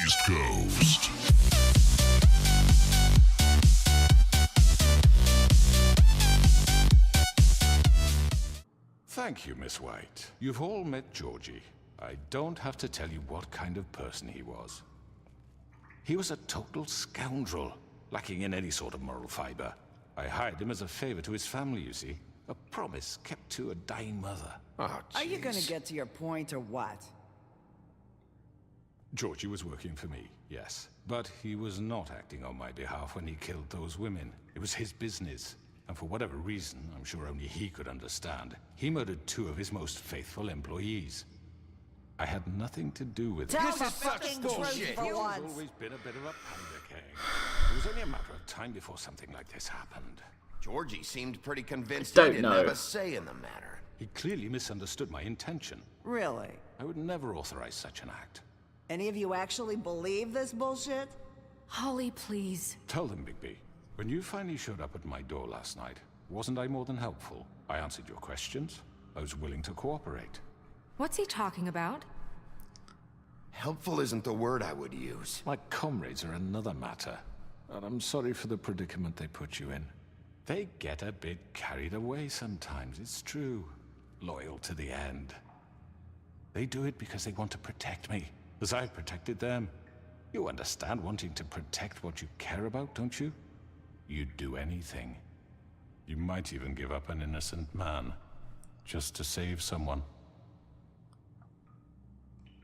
East Coast. Thank you, Miss White. You've all met Georgie. I don't have to tell you what kind of person he was. He was a total scoundrel, lacking in any sort of moral fiber. I hired him as a favor to his family, you see. A promise kept to a dying mother. Oh, Are you gonna get to your point or what? Georgie was working for me, yes. But he was not acting on my behalf when he killed those women. It was his business. And for whatever reason, I'm sure only he could understand, he murdered 2 of his most faithful employees. I had nothing to do with it. Tell This the is such fucking bullshit. truth for He's once. always been a bit of a pounder keg. It was only a matter of time before something like this happened. Georgie seemed pretty convinced I he don't didn't know. have a say in the matter. He clearly misunderstood my intention. Really? I would never authorize such an act. Any of you actually believe this bullshit? Holly, please. Tell them, Bigby. When you finally showed up at my door last night, wasn't I more than helpful? I answered your questions. I was willing to cooperate. What's he talking about? Helpful isn't the word I would use. My comrades are another matter. And I'm sorry for the predicament they put you in. They get a bit carried away sometimes, it's true. Loyal to the end. They do it because they want to protect me, as I've protected them. You understand wanting to protect what you care about, don't you? You'd do anything. You might even give up an innocent man, just to save someone.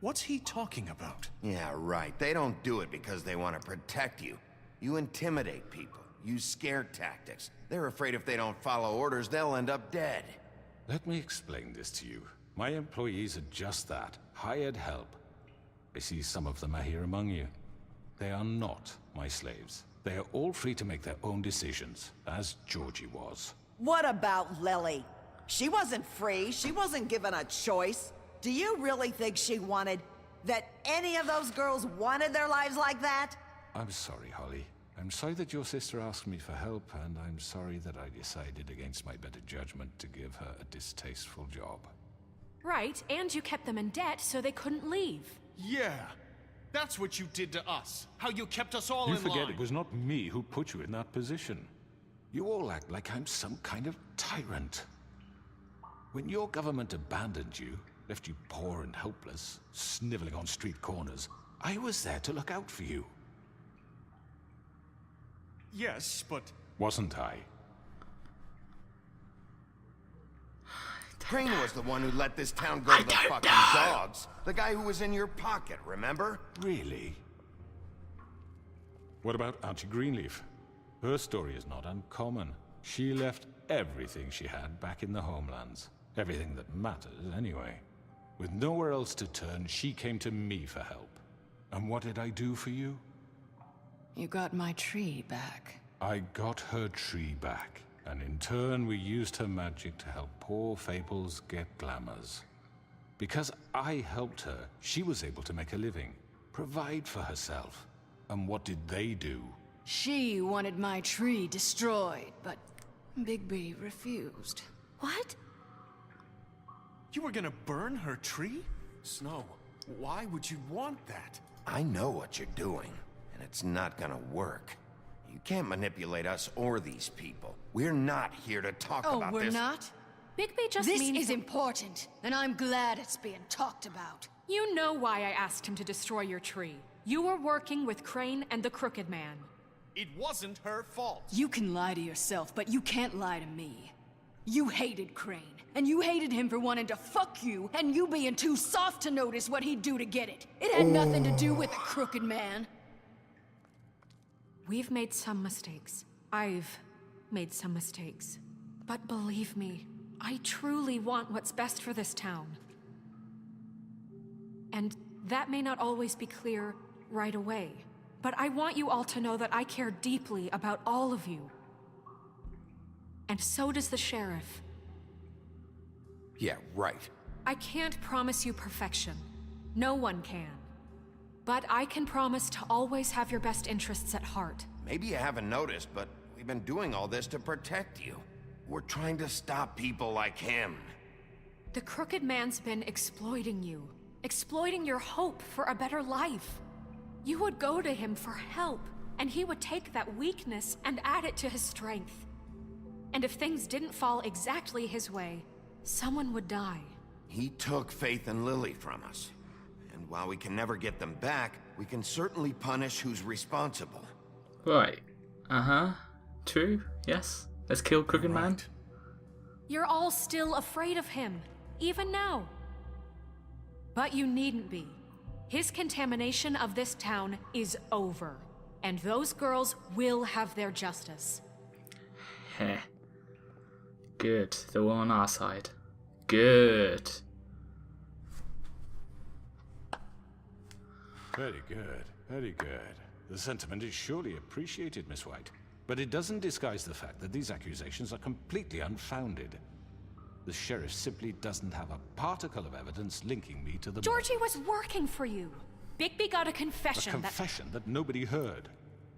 What's he talking about? Yeah, right. They don't do it because they want to protect you. You intimidate people, use scare tactics. They're afraid if they don't follow orders, they'll end up dead. Let me explain this to you. My employees are just that, hired help. I see some of them are here among you. They are not my slaves. They are all free to make their own decisions, as Georgie was. What about Lily? She wasn't free. She wasn't given a choice. Do you really think she wanted... that any of those girls wanted their lives like that? I'm sorry, Holly. I'm sorry that your sister asked me for help, and I'm sorry that I decided against my better judgment to give her a distasteful job. Right, and you kept them in debt so they couldn't leave. Yeah, that's what you did to us. How you kept us all You in forget line. it was not me who put you in that position. You all act like I'm some kind of tyrant. When your government abandoned you, left you poor and helpless, sniveling on street corners, I was there to look out for you. Yes, but... Wasn't I? Crane was the one who let this town go to the fucking dogs. The guy who was in your pocket, remember? Really? What about Auntie Greenleaf? Her story is not uncommon. She left everything she had back in the homelands. Everything that matters, anyway. With nowhere else to turn, she came to me for help. And what did I do for you? You got my tree back. I got her tree back, and in turn we used her magic to help poor Fables get glamours. Because I helped her, she was able to make a living, provide for herself. And what did they do? She wanted my tree destroyed, but Bigby refused. What? You were gonna burn her tree? Snow, why would you want that? I know what you're doing, and it's not gonna work. You can't manipulate us or these people. We're not here to talk Oh, about we're this. not? Bigby just This means is important, and I'm glad it's being talked about. You know why I asked him to destroy your tree. You were working with Crane and the Crooked Man. It wasn't her fault. You can lie to yourself, but you can't lie to me. You hated Crane, and you hated him for wanting to fuck you, and you being too soft to notice what he'd do to get it. It had nothing to do with the Crooked Man. We've made some mistakes. I've made some mistakes. But believe me, I truly want what's best for this town. And that may not always be clear right away. But I want you all to know that I care deeply about all of you. And so does the sheriff. Yeah, right. I can't promise you perfection. No one can. But I can promise to always have your best interests at heart. Maybe you haven't noticed, but we've been doing all this to protect you. We're trying to stop people like him. The Crooked Man's been exploiting you. Exploiting your hope for a better life. You would go to him for help, and he would take that weakness and add it to his strength. And if things didn't fall exactly his way, someone would die. He took Faith and Lily from us. And while we can never get them back, we can certainly punish who's responsible. Right. True. Yes. Let's kill Crooked Man. You're all still afraid of him, even now. But you needn't be. His contamination of this town is over, and those girls will have their justice. Heh. Good. They're all on our side. Good. Very good, very good. The sentiment is surely appreciated, Miss White. But it doesn't disguise the fact that these accusations are completely unfounded. The sheriff simply doesn't have a particle of evidence linking me to the... Georgie was working for you. Bigby got a A confession confession that nobody heard.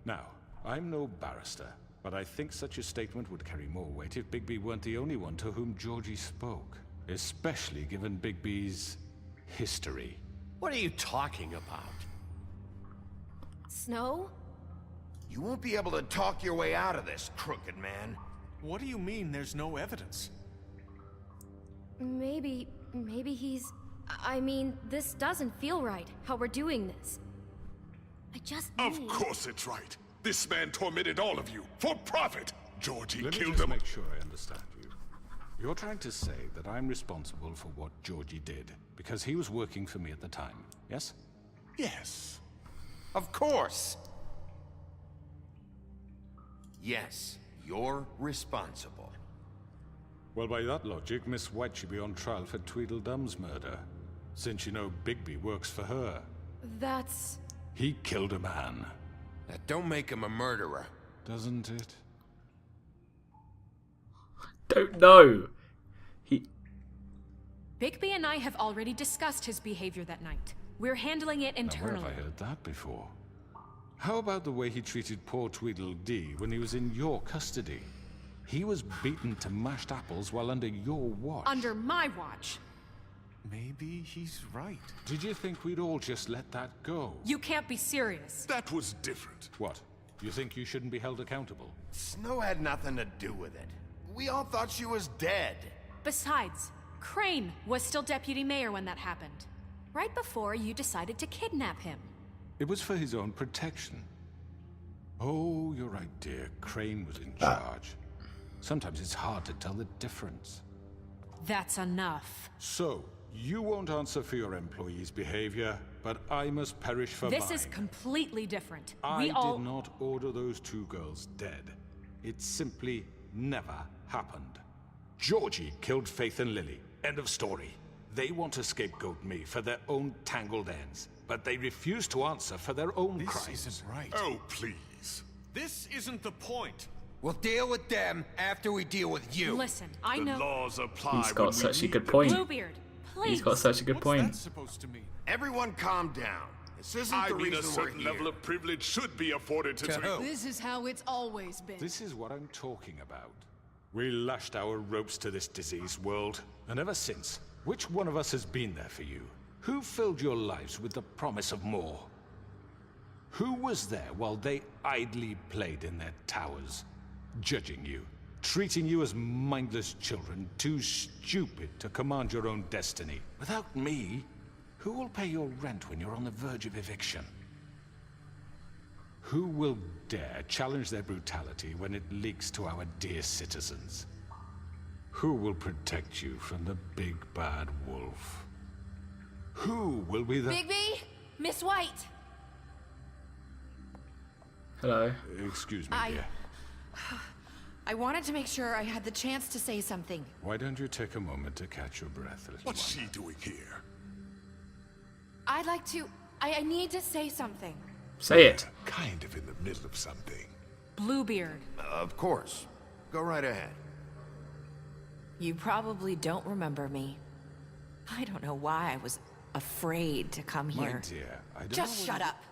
Now, I'm no barrister, but I think such a statement would carry more weight if Bigby weren't the only one to whom Georgie spoke. Especially given Bigby's history. What are you talking about? Snow? You won't be able to talk your way out of this, Crooked Man. What do you mean there's no evidence? Maybe he's... I mean, this doesn't feel right, how we're doing this. I just Of need... course it's right. This man tormented all of you for profit. Georgie Let me killed just them. make sure I understand you. You're trying to say that I'm responsible for what Georgie did, because he was working for me at the time, yes? Yes. Of course. Yes, you're responsible. Well, by that logic, Miss White should be on trial for Tweedledum's murder, since you know Bigby works for her. That's... He killed a man, That don't make him a murderer. doesn't it? Don't know. Bigby and I have already discussed his behavior that night. We're handling it Now, where internally. have I heard that before? How about the way he treated poor Tweedledee when he was in your custody? He was beaten to mashed apples while under your watch. Under my watch. Maybe he's right. Did you think we'd all just let that go? You can't be serious. That was different. What? You think you shouldn't be held accountable? Snow had nothing to do with it. We all thought she was dead. Besides, Crane was still deputy mayor when that happened. Right before you decided to kidnap him. It was for his own protection. Oh, you're right, dear. Crane was in charge. Sometimes it's hard to tell the difference. That's enough. So, you won't answer for your employees' behavior, but I must perish for This mine. is completely different. I We all... did not order those two girls dead. It simply never happened. Georgie killed Faith and Lily. End of story. They want to scapegoat me for their own tangled ends, but they refuse to answer for their own This crimes. isn't right. Oh, please. This isn't the point. We'll deal with them after we deal with you. Listen, I The know... laws apply He's got when such we a good need them. point. Bluebeard, please. He's got such a good What's point. that supposed to mean? Everyone calm down. This isn't I the mean, a reason we're certain here. level of privilege should be afforded to... This is how it's always been. This is what I'm talking about. We lashed our ropes to this diseased world, and ever since, which one of us has been there for you? Who filled your lives with the promise of more? Who was there while they idly played in their towers, judging you, treating you as mindless children, too stupid to command your own destiny? Without me, who will pay your rent when you're on the verge of eviction? Who will dare challenge their brutality when it leaks to our dear citizens? Who will protect you from the big bad wolf? Who will be the... Bigby? Miss White! Hello. Excuse me, dear. I wanted to make sure I had the chance to say something. Why don't you take a moment to catch your breath, little What's one? she doing here? I'd like to... I need to say something. Say it. Kind of in the middle of something. Bluebeard. Of course. Go right ahead. You probably don't remember me. I don't know why I was afraid to come My here. dear, I don't Just know shut up.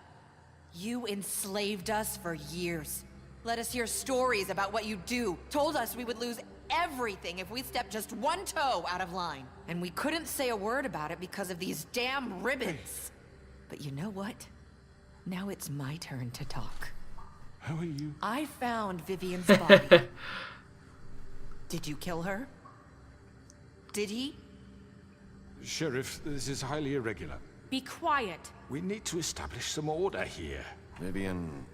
You enslaved us for years. Let us hear stories about what you do. Told us we would lose everything if we stepped just one toe out of line. And we couldn't say a word about it because of these damn ribbons. But you know what? Now it's my turn to talk. How are you? I found Vivian's body. Did you kill her? Did he? Sheriff, this is highly irregular. Be quiet. We need to establish some order here. Vivian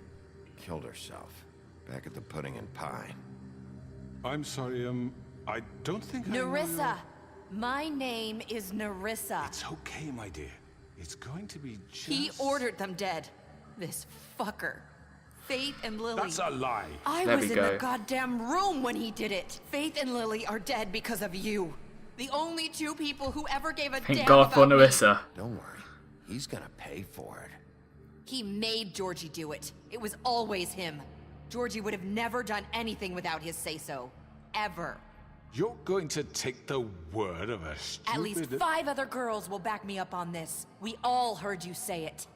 killed herself back at the Pudding and Pie. I'm sorry, I don't think I know Nerissa! My name is Nerissa. It's okay, my dear. It's going to be just... He ordered them dead. This fucker. Faith and Lily. That's a lie. I There was we in go. the goddamn room when he did it. Faith and Lily are dead because of you. The only two people who ever gave a Thank damn God for about me. Nerissa. Don't worry. He's gonna pay for it. He made Georgie do it. It was always him. Georgie would have never done anything without his say-so. Ever. You're going to take the word of a stupid... At least 5 other girls will back me up on this. We all heard you say it.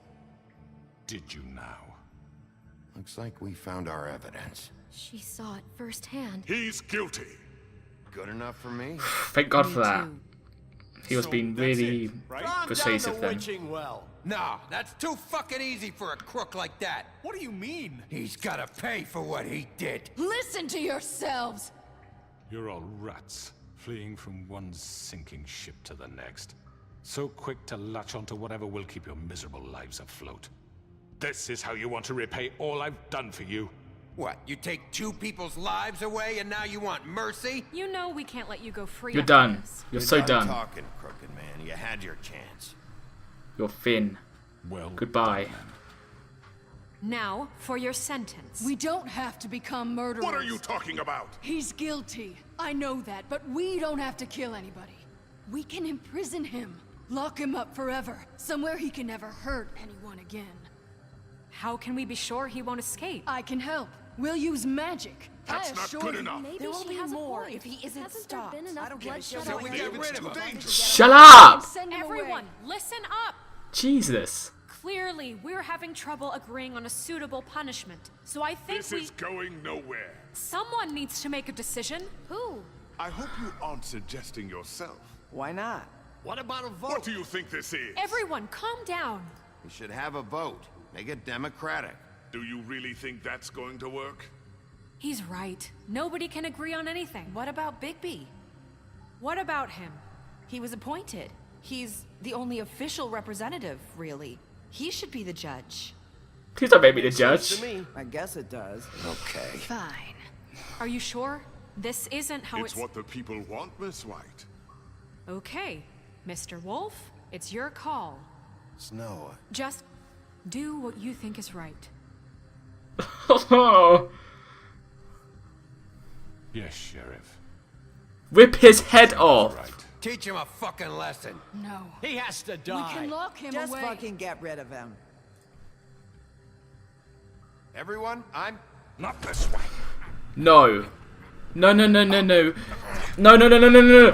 Did you now? Looks like we found our evidence. She saw it firsthand. He's guilty. Good enough for me? Thank God for that. He was So being that's really it, right? persuasive then. witching well. Nah, that's too fucking easy for a crook like that. What do you mean? He's gotta pay for what he did. Listen to yourselves! You're all rats, fleeing from one sinking ship to the next. So quick to latch onto whatever will keep your miserable lives afloat. This is how you want to repay all I've done for you? What, you take 2 people's lives away and now you want mercy? You know we can't let you go free. You're after done. this. You're so done. Talking, crooked man. You had your chance. You're Finn. Well, Goodbye. Now, for your sentence. We don't have to become murderers. What are you talking about? He's guilty. I know that, but we don't have to kill anybody. We can imprison him. Lock him up forever. Somewhere he can never hurt anyone again. How can we be sure he won't escape? I can help. We'll use magic. That's I not assure good you. enough. Maybe There will she be has a more point. if he isn't Hasn't stopped. there been enough I don't give a bloodshed shit what we already? get rid of him. dangerous. Shut up! Send him Everyone, away. listen up! Jesus. Clearly, we're having trouble agreeing on a suitable punishment. So I think This is going nowhere. someone needs to make a decision. Who? I hope you aren't suggesting yourself. Why not? What about a vote? What do you think this is? Everyone, calm down. We should have a vote. Make it democratic. Do you really think that's going to work? He's right. Nobody can agree on anything. What about Bigby? What about him? He was appointed. He's the only official representative, really. He should be the judge. Please don't make me the judge. To me. I guess it does. Okay. Fine. Are you sure? This isn't how It's what the people want, Miss White. Okay, Mr. Wolf, it's your call. Snow. Just do what you think is right. Yes, Sheriff. Rip his head off. Right. Teach him a fucking lesson. No. He has to We die. can lock him Just away. fucking get rid of him. Everyone, I'm... Not this way. No. No, no, no, no, no. No, no, no, no, no, no.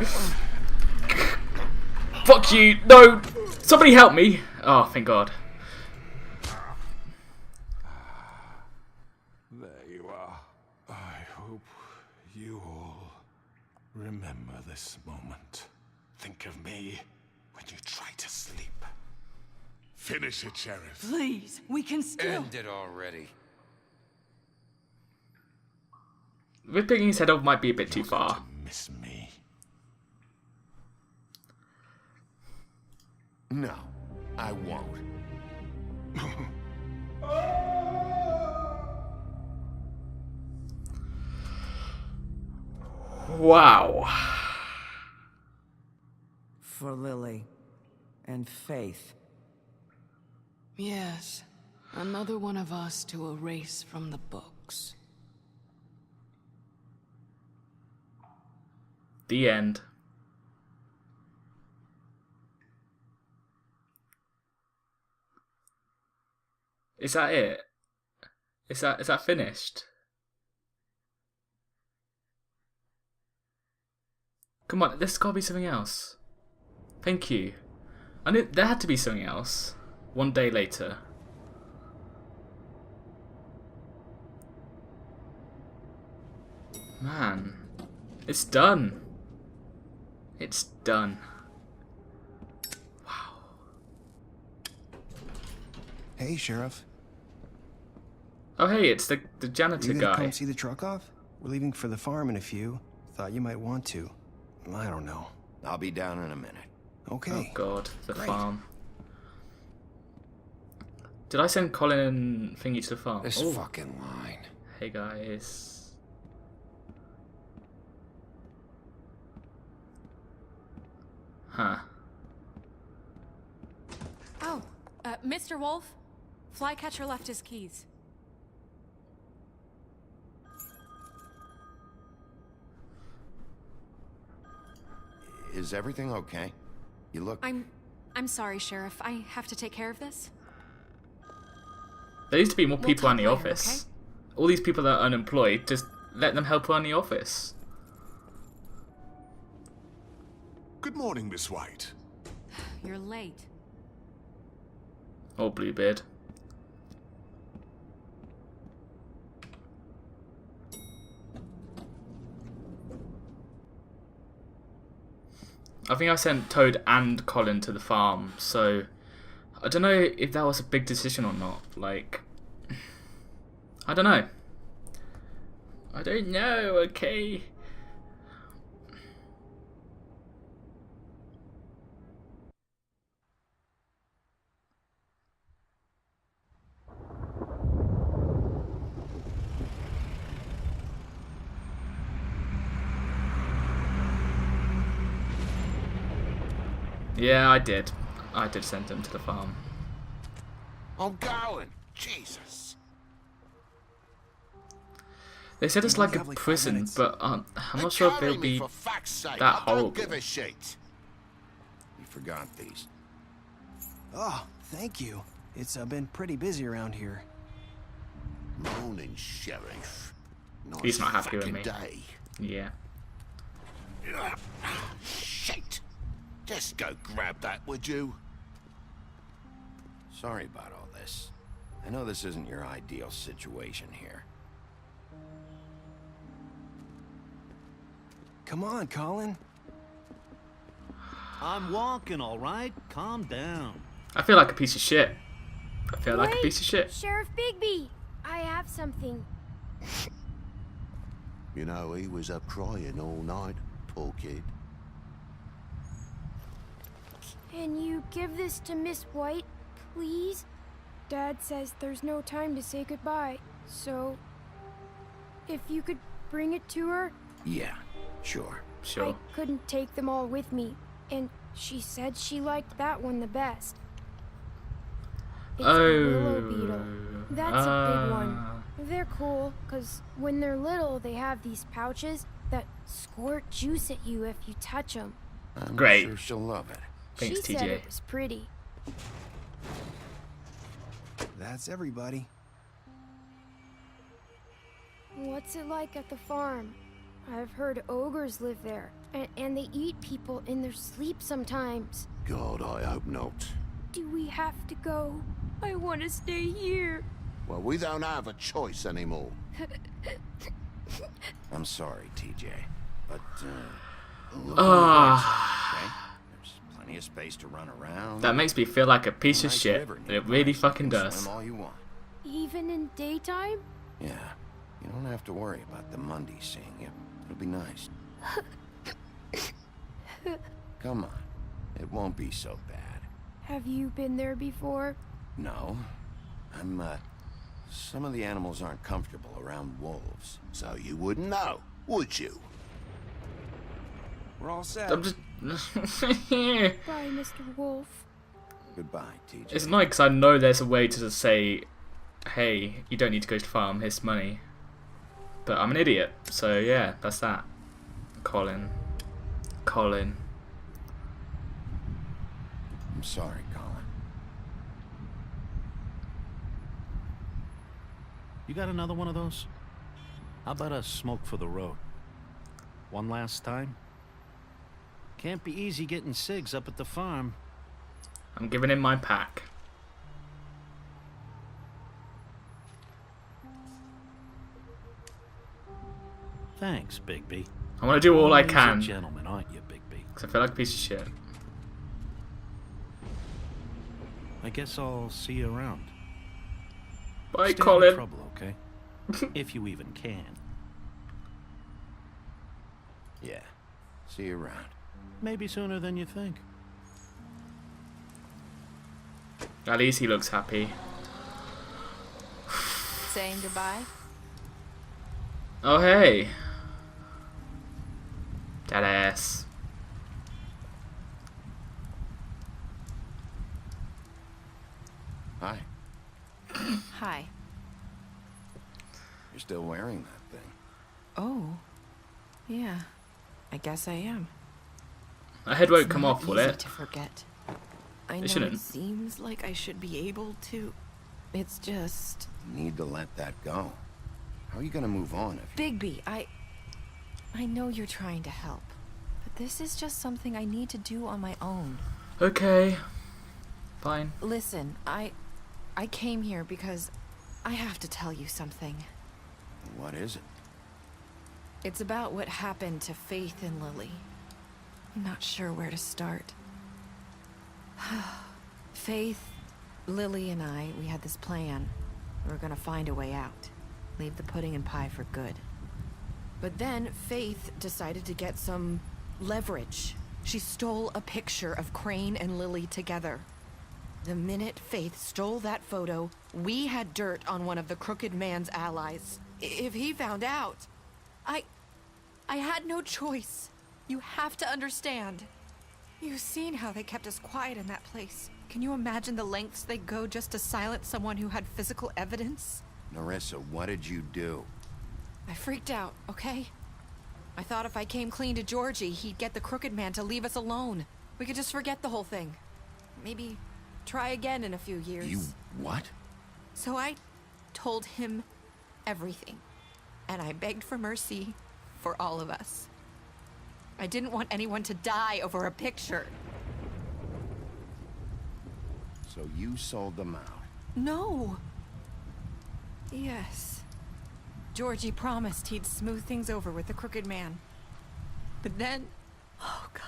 Fuck you. No. Somebody help me. Oh, thank God. There you are. I hope you all remember this moment. Think of me when you try to sleep. Finish it, Sheriff. Please, we can still. End it already. Ripping his head off might be a bit too You're going far. to miss me. No, I won't. Wow. For Lily. And Faith. Yes. Another one of us to erase from the books. The end. Is that it? Is that finished? Come on, there's gotta be something else. Thank you. I knew there had to be something else. One day later. Man, it's done. It's done. Hey, Sheriff. Oh hey, it's the janitor You gonna guy. come see the truck off? We're leaving for the farm in a few. Thought you might want to. I don't know. I'll be down in a minute. Okay. Oh god, the Great. farm. Did I send Colin and Thingy to the farm? This Oh. fucking line. Hey guys. Huh. Oh, Mr. Wolf? Flycatcher left his keys. Is everything okay? You look... I'm sorry, Sheriff. I have to take care of this. There needs to be more We'll people in talk the later, office. All these people that are unemployed, just let them help run the office. Good morning, Miss White. You're late. Or Bluebeard. I think I sent Toad and Colin to the farm, so I don't know if that was a big decision or not. Like, I don't know. I don't know, okay? Yeah, I did. I did send them to the farm. I'm going. Jesus. They said it's like a have like 5 prison, minutes. but I'm not sure if Carry it'll me, be for fuck's sake. that I horrible. don't give a shit. You forgot these. Oh, thank you. It's been pretty busy around here. Morning, Sheriff. Nice He's not happy with fucking me. Day. Yeah. Shit. Just go grab that, would you? Sorry about all this. I know this isn't your ideal situation here. Come on, Colin. I'm walking, all right? Calm down. I feel like a piece of shit. I feel like a Wait, piece of shit. Sheriff Bigby, I have something. You know, he was up crying all night, poor kid. Can you give this to Miss White, please? Dad says there's no time to say goodbye, so if you could bring it to her. Yeah, sure. Sure. I couldn't take them all with me, and she said she liked that one the best. It's a willow beetle. That's a big one. They're cool, because when they're little, they have these pouches that squirt juice at you if you touch them. I'm Great. sure she'll love it. Thanks, She said TJ. it was pretty. That's everybody. What's it like at the farm? I've heard ogres live there, and they eat people in their sleep sometimes. God, I hope not. Do we have to go? I want to stay here. Well, we don't have a choice anymore. I'm sorry, TJ, but look Ah. okay? There's plenty of space to run around. That makes me feel like a piece of Nice shit. river It nearby. really You fucking can does. Swim all you want. Even in daytime? Yeah, you don't have to worry about the Mundy seeing you. It'll be nice. Come on, it won't be so bad. Have you been there before? No, some of the animals aren't comfortable around wolves. So you wouldn't know, would you? We're all set. I'm just. Bye, Mr. Wolf. Goodbye, TJ. It's annoying because I know there's a way to just say, hey, you don't need to go to the farm, here's money. But I'm an idiot, so yeah, that's that. Colin. I'm sorry, Colin. You got another one of those? How about a smoke for the road? One last time? Can't be easy getting cigs up at the farm. I'm giving him my pack. Thanks, Bigby. I want to do all I Always can. a gentleman, aren't you, Bigby? Because I feel like a piece of shit. I guess I'll see you around. Bye, Stay out Colin. of trouble, okay? If you even can. Yeah. See you around. Maybe sooner than you think. At least he looks happy. Saying goodbye? Oh, hey. Deadass. Hi. Hi. You're still wearing that thing. Oh. Yeah. I guess I am. A head won't It's come not off, will easy it? to forget. I know It shouldn't. it seems like I should be able to. It's just... You need to let that go. How are you gonna move on if you... Bigby, I know you're trying to help. But this is just something I need to do on my own. Okay. Fine. Listen, I came here because I have to tell you something. What is it? It's about what happened to Faith and Lily. I'm not sure where to start. Faith, Lily, and I, we had this plan. We were gonna find a way out. Leave the pudding and pie for good. But then Faith decided to get some leverage. She stole a picture of Crane and Lily together. The minute Faith stole that photo, we had dirt on one of the Crooked Man's allies. If he found out, I had no choice. You have to understand. You've seen how they kept us quiet in that place. Can you imagine the lengths they go just to silence someone who had physical evidence? Nerissa, what did you do? I freaked out, okay? I thought if I came clean to Georgie, he'd get the Crooked Man to leave us alone. We could just forget the whole thing. Maybe try again in a few years. You what? So I told him everything. And I begged for mercy for all of us. I didn't want anyone to die over a picture. So you sold them out? No. Yes. Georgie promised he'd smooth things over with the Crooked Man. But then... Oh, God.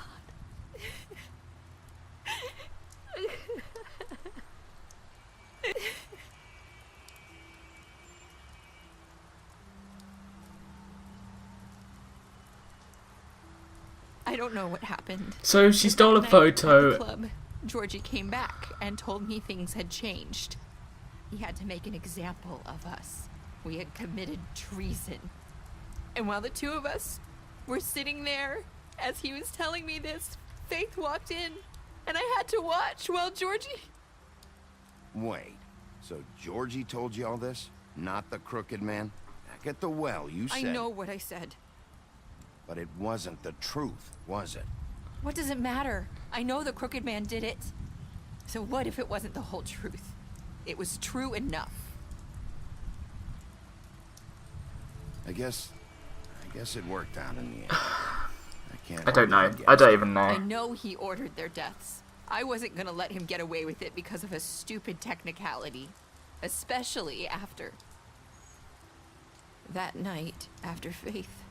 I don't know what happened. So she stole a That night photo. at the club, Georgie came back and told me things had changed. He had to make an example of us. We had committed treason. And while the two of us were sitting there, as he was telling me this, Faith walked in, and I had to watch while Georgie... Wait, so Georgie told you all this? Not the Crooked Man? Back at the well, you said... I know what I said. But it wasn't the truth, was it? What does it matter? I know the Crooked Man did it. So what if it wasn't the whole truth? It was true enough. I guess it worked out in the end. I don't know. I don't even I know. know he ordered their deaths. I wasn't gonna let him get away with it because of a stupid technicality. Especially after... that night, after Faith.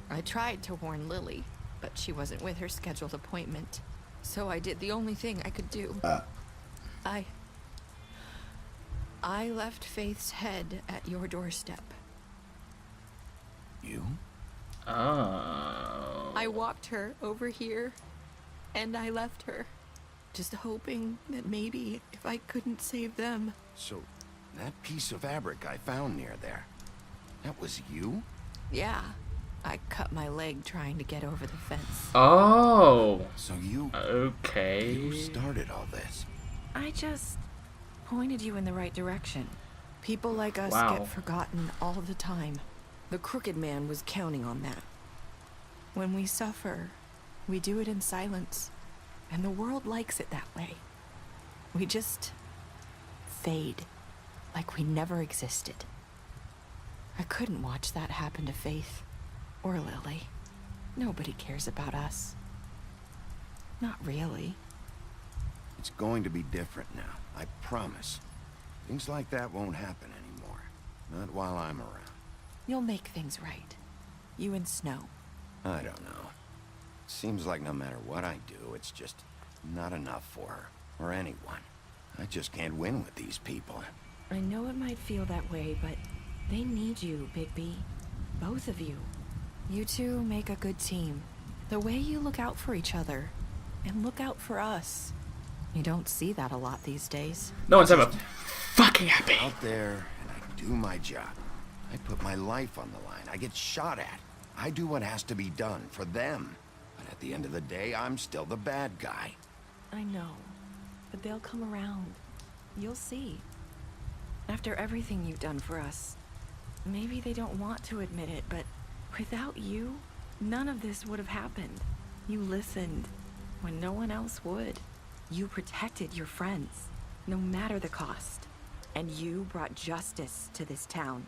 I tried to warn Lily, but she wasn't with her scheduled appointment. So I did the only thing I could do. I left Faith's head at your doorstep. You? Oh. I walked her over here, and I left her. Just hoping that maybe if I couldn't save them. So, that piece of fabric I found near there, that was you? Yeah, I cut my leg trying to get over the fence. Oh. So you... Okay. You started all this. I just pointed you in the right direction. People like us Wow. get forgotten all the time. The Crooked Man was counting on that. When we suffer, we do it in silence. And the world likes it that way. We just fade, like we never existed. I couldn't watch that happen to Faith or Lily. Nobody cares about us. Not really. It's going to be different now, I promise. Things like that won't happen anymore. Not while I'm around. You'll make things right. You and Snow. I don't know. Seems like no matter what I do, it's just not enough for her, or anyone. I just can't win with these people. I know it might feel that way, but they need you, Bigby. Both of you. You two make a good team. The way you look out for each other, and look out for us. You don't see that a lot these days. No one's ever fucking happy. Out there, and I do my job. I put my life on the line. I get shot at. I do what has to be done for them. But at the end of the day, I'm still the bad guy. I know, but they'll come around. You'll see. After everything you've done for us, maybe they don't want to admit it, but without you, none of this would have happened. You listened when no one else would. You protected your friends, no matter the cost. And you brought justice to this town,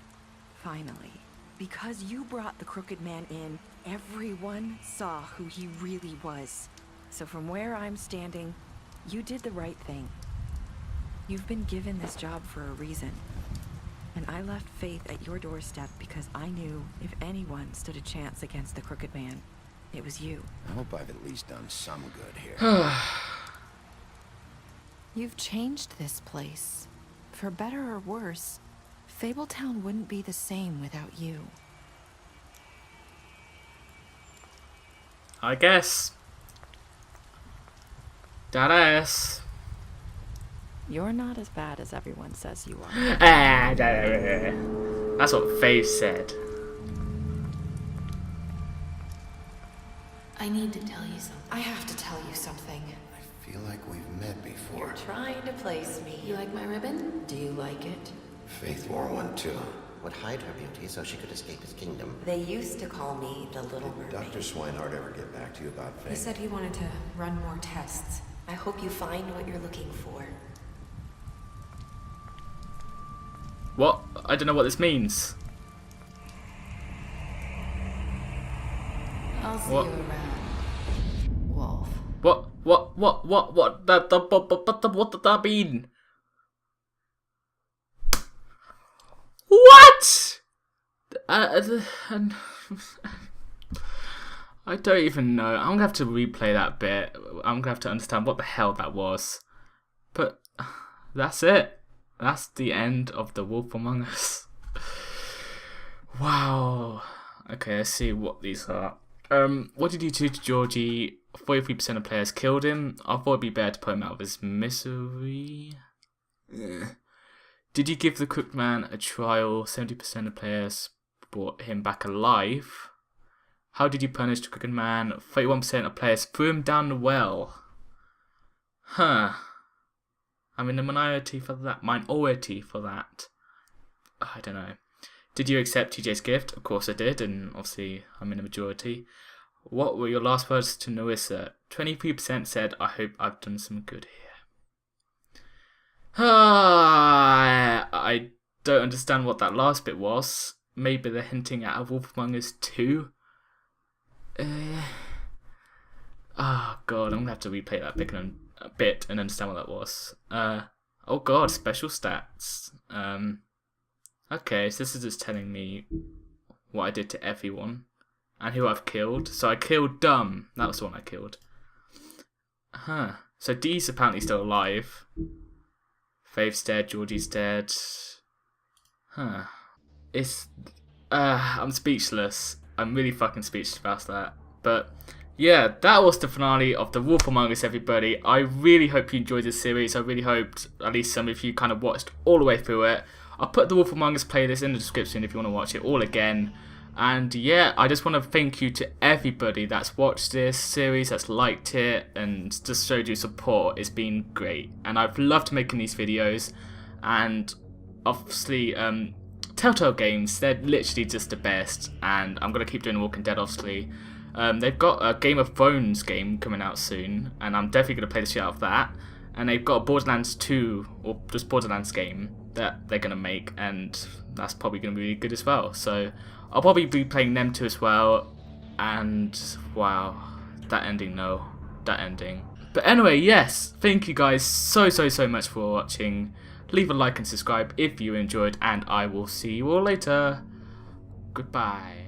finally. Because you brought the Crooked Man in, everyone saw who he really was. So from where I'm standing, you did the right thing. You've been given this job for a reason. And I left Faith at your doorstep because I knew if anyone stood a chance against the Crooked Man, it was you. I hope I've at least done some good here. You've changed this place. For better or worse, Fabletown wouldn't be the same without you. I guess. That ass. You're not as bad as everyone says you are. That's what Faith said. I need to tell you something. I have to tell you something. I feel like we've met before. You're trying to place me. You like my ribbon? Do you like it? Faith wore one too. Would hide her beauty so she could escape his kingdom. They used to call me the Little Mermaid. Dr. Swinehart ever get back to you about Faith? He said he wanted to run more tests. I hope you find what you're looking for. What? I don't know what this means. I'll see What? you around, Wolf. What did that mean? What? I don't even know. I'm gonna have to replay that bit. I'm gonna have to understand what the hell that was. But that's it. That's the end of The Wolf Among Us. Wow. Okay, let's see what these are. What did you do to Georgie? 43% of players killed him. I thought it'd be better to put him out of his misery. Did you give the Crooked Man a trial? 70% of players brought him back alive. How did you punish the Crooked Man? 31% of players threw him down the well. Huh. I'm in the minority for that. I don't know. Did you accept TJ's gift? Of course I did, and obviously I'm in the majority. What were your last words to Narissa? 23% said, I hope I've done some good here. I don't understand what that last bit was. Maybe they're hinting at a Wolf Among Us 2? Oh god, I'm gonna have to replay that bit and understand what that was. Oh god, special stats. Okay, so this is just telling me what I did to everyone and who I've killed. So I killed Dumb. That was the one I killed. Huh. So Dee's apparently still alive. Faith's dead. Georgie's dead. Huh. It's... I'm speechless. I'm really fucking speechless about that. But yeah, that was the finale of The Wolf Among Us, everybody. I really hope you enjoyed this series. I really hoped at least some of you kind of watched all the way through it. I'll put the Wolf Among Us playlist in the description if you want to watch it all again. And yeah, I just want to thank you to everybody that's watched this series, that's liked it, and just showed you support. It's been great. And I've loved making these videos. And obviously, Telltale Games, they're literally just the best. And I'm going to keep doing Walking Dead, obviously. They've got a Game of Thrones game coming out soon. And I'm definitely going to play the shit out of that. And they've got a Borderlands 2, or just Borderlands game, that they're going to make, and that's probably going to be really good as well. So I'll probably be playing them too as well. And wow, that ending. But anyway, yes, thank you guys so much for watching. Leave a like and subscribe if you enjoyed, and I will see you all later. Goodbye.